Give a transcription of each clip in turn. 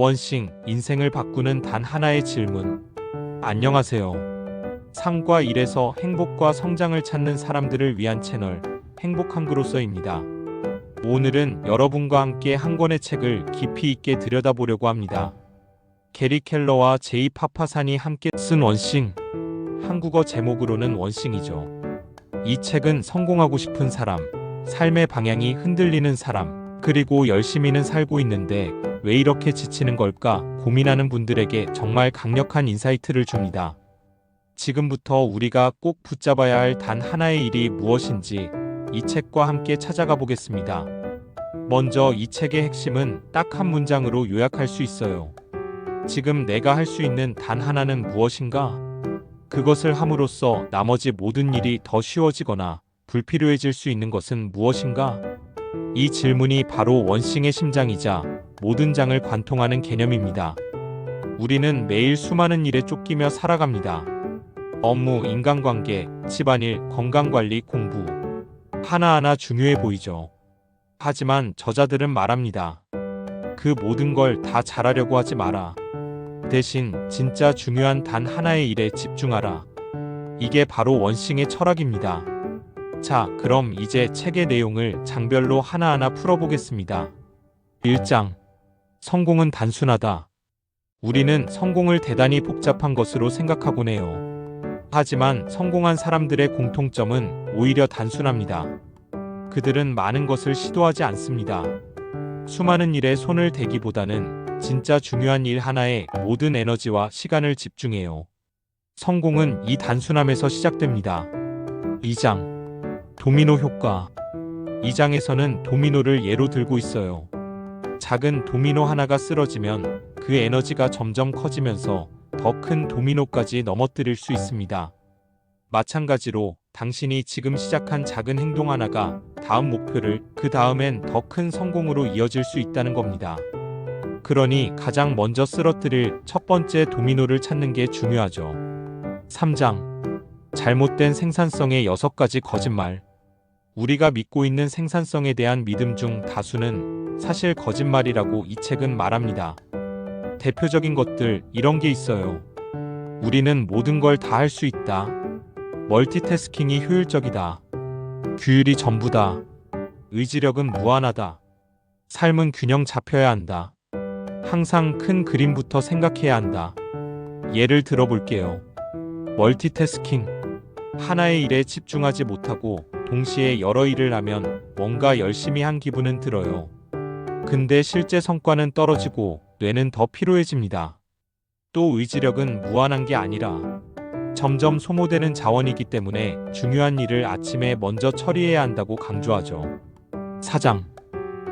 원싱, 인생을 바꾸는 단 하나의 질문. 안녕하세요. 삶과 일에서 행복과 성장을 찾는 사람들을 위한 채널, 행복한 그로서입니다. 오늘은 여러분과 함께 한 권의 책을 깊이 있게 들여다보려고 합니다. 게리 켈러와 제이 파파산이 함께 쓴 원싱. 한국어 제목으로는 원싱이죠. 이 책은 성공하고 싶은 사람, 삶의 방향이 흔들리는 사람, 그리고 열심히는 살고 있는데 왜 이렇게 지치는 걸까 고민하는 분들에게 정말 강력한 인사이트를 줍니다. 지금부터 우리가 꼭 붙잡아야 할 단 하나의 일이 무엇인지 이 책과 함께 찾아가 보겠습니다. 먼저 이 책의 핵심은 딱 한 문장으로 요약할 수 있어요. 지금 내가 할 수 있는 단 하나는 무엇인가? 그것을 함으로써 나머지 모든 일이 더 쉬워지거나 불필요해질 수 있는 것은 무엇인가? 이 질문이 바로 원싱의 심장이자 모든 장을 관통하는 개념입니다. 우리는 매일 수많은 일에 쫓기며 살아갑니다. 업무, 인간관계, 집안일, 건강관리, 공부. 하나하나 중요해 보이죠. 하지만 저자들은 말합니다. 그 모든 걸 다 잘하려고 하지 마라. 대신 진짜 중요한 단 하나의 일에 집중하라. 이게 바로 원싱의 철학입니다. 자, 그럼 이제 책의 내용을 장별로 하나하나 풀어보겠습니다. 1장. 성공은 단순하다. 우리는 성공을 대단히 복잡한 것으로 생각하곤 해요. 하지만 성공한 사람들의 공통점은 오히려 단순합니다. 그들은 많은 것을 시도하지 않습니다. 수많은 일에 손을 대기보다는 진짜 중요한 일 하나에 모든 에너지와 시간을 집중해요. 성공은 이 단순함에서 시작됩니다. 2장. 도미노 효과. 이 장에서는 도미노를 예로 들고 있어요. 작은 도미노 하나가 쓰러지면 그 에너지가 점점 커지면서 더 큰 도미노까지 넘어뜨릴 수 있습니다. 마찬가지로 당신이 지금 시작한 작은 행동 하나가 다음 목표를, 그 다음엔 더 큰 성공으로 이어질 수 있다는 겁니다. 그러니 가장 먼저 쓰러뜨릴 첫 번째 도미노를 찾는 게 중요하죠. 3장. 잘못된 생산성의 6가지 거짓말. 우리가 믿고 있는 생산성에 대한 믿음 중 다수는 사실 거짓말이라고 이 책은 말합니다. 대표적인 것들 이런 게 있어요. 우리는 모든 걸 다 할 수 있다. 멀티태스킹이 효율적이다. 규율이 전부다. 의지력은 무한하다. 삶은 균형 잡혀야 한다. 항상 큰 그림부터 생각해야 한다. 예를 들어볼게요. 멀티태스킹. 하나의 일에 집중하지 못하고 동시에 여러 일을 하면 뭔가 열심히 한 기분은 들어요. 근데 실제 성과는 떨어지고 뇌는 더 피로해집니다. 또 의지력은 무한한 게 아니라 점점 소모되는 자원이기 때문에 중요한 일을 아침에 먼저 처리해야 한다고 강조하죠. 4장.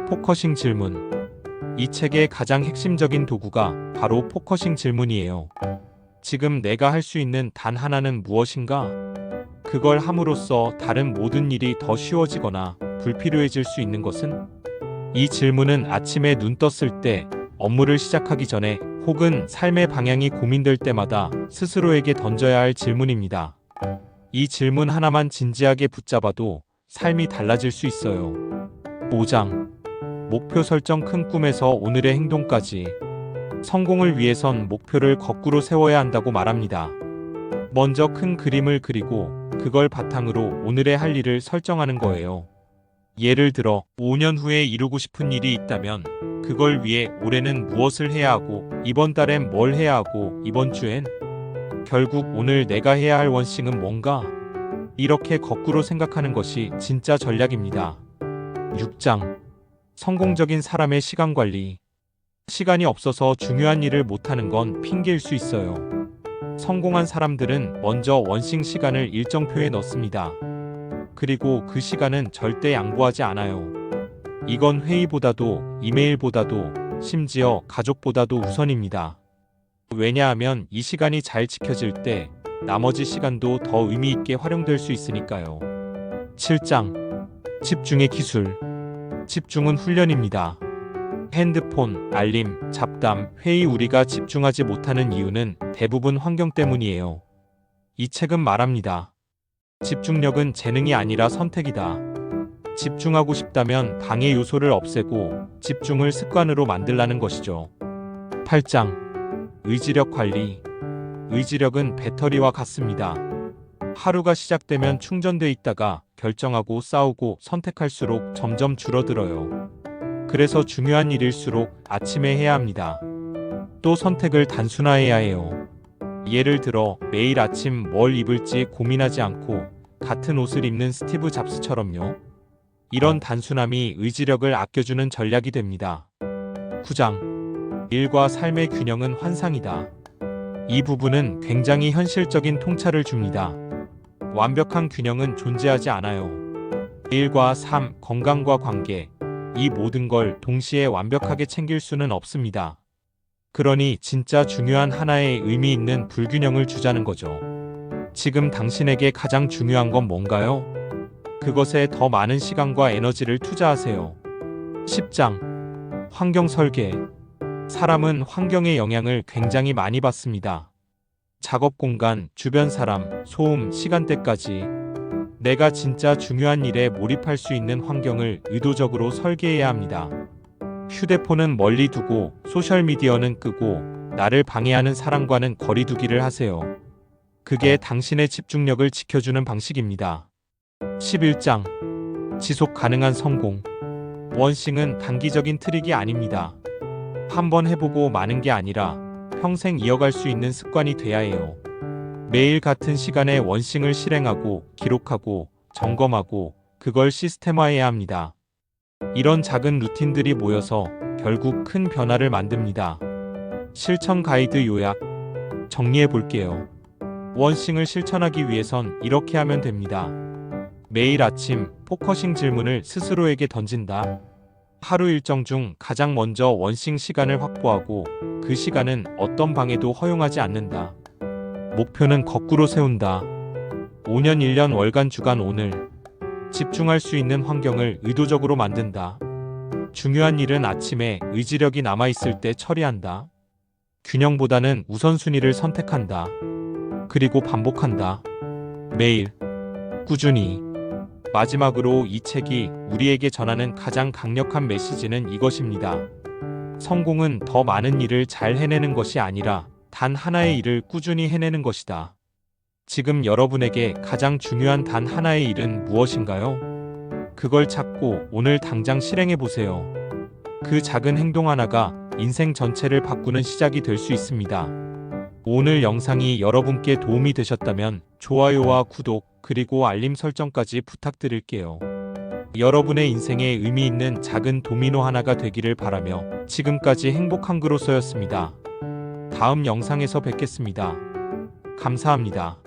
포커싱 질문. 이 책의 가장 핵심적인 도구가 바로 포커싱 질문이에요. 지금 내가 할 수 있는 단 하나는 무엇인가? 그걸 함으로써 다른 모든 일이 더 쉬워지거나 불필요해질 수 있는 것은? 이 질문은 아침에 눈 떴을 때, 업무를 시작하기 전에, 혹은 삶의 방향이 고민될 때마다 스스로에게 던져야 할 질문입니다. 이 질문 하나만 진지하게 붙잡아도 삶이 달라질 수 있어요. 5장. 목표 설정. 큰 꿈에서 오늘의 행동까지. 성공을 위해선 목표를 거꾸로 세워야 한다고 말합니다. 먼저 큰 그림을 그리고 그걸 바탕으로 오늘의 할 일을 설정하는 거예요. 예를 들어 5년 후에 이루고 싶은 일이 있다면 그걸 위해 올해는 무엇을 해야 하고, 이번 달엔 뭘 해야 하고, 이번 주엔 결국 오늘 내가 해야 할 원싱은 뭔가? 이렇게 거꾸로 생각하는 것이 진짜 전략입니다. 6장. 성공적인 사람의 시간 관리. 시간이 없어서 중요한 일을 못하는 건 핑계일 수 있어요. 성공한 사람들은 먼저 원싱 시간을 일정표에 넣습니다. 그리고 그 시간은 절대 양보하지 않아요. 이건 회의보다도, 이메일보다도, 심지어 가족보다도 우선입니다. 왜냐하면 이 시간이 잘 지켜질 때 나머지 시간도 더 의미 있게 활용될 수 있으니까요. 7장. 집중의 기술. 집중은 훈련입니다. 핸드폰, 알림, 잡담, 회의. 우리가 집중하지 못하는 이유는 대부분 환경 때문이에요. 이 책은 말합니다. 집중력은 재능이 아니라 선택이다. 집중하고 싶다면 방해 요소를 없애고 집중을 습관으로 만들라는 것이죠. 8장. 의지력 관리. 의지력은 배터리와 같습니다. 하루가 시작되면 충전돼 있다가 결정하고 싸우고 선택할수록 점점 줄어들어요. 그래서 중요한 일일수록 아침에 해야 합니다. 또 선택을 단순화해야 해요. 예를 들어 매일 아침 뭘 입을지 고민하지 않고 같은 옷을 입는 스티브 잡스처럼요. 이런 단순함이 의지력을 아껴주는 전략이 됩니다. 9장. 일과 삶의 균형은 환상이다. 이 부분은 굉장히 현실적인 통찰을 줍니다. 완벽한 균형은 존재하지 않아요. 일과 삶, 건강과 관계, 이 모든 걸 동시에 완벽하게 챙길 수는 없습니다. 그러니 진짜 중요한 하나의 의미 있는 불균형을 주자는 거죠. 지금 당신에게 가장 중요한 건 뭔가요? 그것에 더 많은 시간과 에너지를 투자하세요. 10장. 환경 설계. 사람은 환경의 영향을 굉장히 많이 받습니다. 작업 공간, 주변 사람, 소음, 시간대까지 내가 진짜 중요한 일에 몰입할 수 있는 환경을 의도적으로 설계해야 합니다. 휴대폰은 멀리 두고 소셜미디어는 끄고 나를 방해하는 사람과는 거리 두기를 하세요. 그게 당신의 집중력을 지켜주는 방식입니다. 11장. 지속 가능한 성공. 원싱은 단기적인 트릭이 아닙니다. 한번 해보고 마는 게 아니라 평생 이어갈 수 있는 습관이 돼야 해요. 매일 같은 시간에 원싱을 실행하고 기록하고 점검하고 그걸 시스템화해야 합니다. 이런 작은 루틴들이 모여서 결국 큰 변화를 만듭니다. 실천 가이드 요약. 정리해 볼게요. 원싱을 실천하기 위해선 이렇게 하면 됩니다. 매일 아침 포커싱 질문을 스스로에게 던진다. 하루 일정 중 가장 먼저 원싱 시간을 확보하고 그 시간은 어떤 방해도 허용하지 않는다. 목표는 거꾸로 세운다. 5년, 1년, 월간, 주간, 오늘. 집중할 수 있는 환경을 의도적으로 만든다. 중요한 일은 아침에 의지력이 남아있을 때 처리한다. 균형보다는 우선순위를 선택한다. 그리고 반복한다. 매일. 꾸준히. 마지막으로 이 책이 우리에게 전하는 가장 강력한 메시지는 이것입니다. 성공은 더 많은 일을 잘 해내는 것이 아니라 단 하나의 일을 꾸준히 해내는 것이다. 지금 여러분에게 가장 중요한 단 하나의 일은 무엇인가요? 그걸 찾고 오늘 당장 실행해 보세요. 그 작은 행동 하나가 인생 전체를 바꾸는 시작이 될 수 있습니다. 오늘 영상이 여러분께 도움이 되셨다면 좋아요와 구독, 그리고 알림 설정까지 부탁드릴게요. 여러분의 인생에 의미 있는 작은 도미노 하나가 되기를 바라며 지금까지 행복한 그로서였습니다. 다음 영상에서 뵙겠습니다. 감사합니다.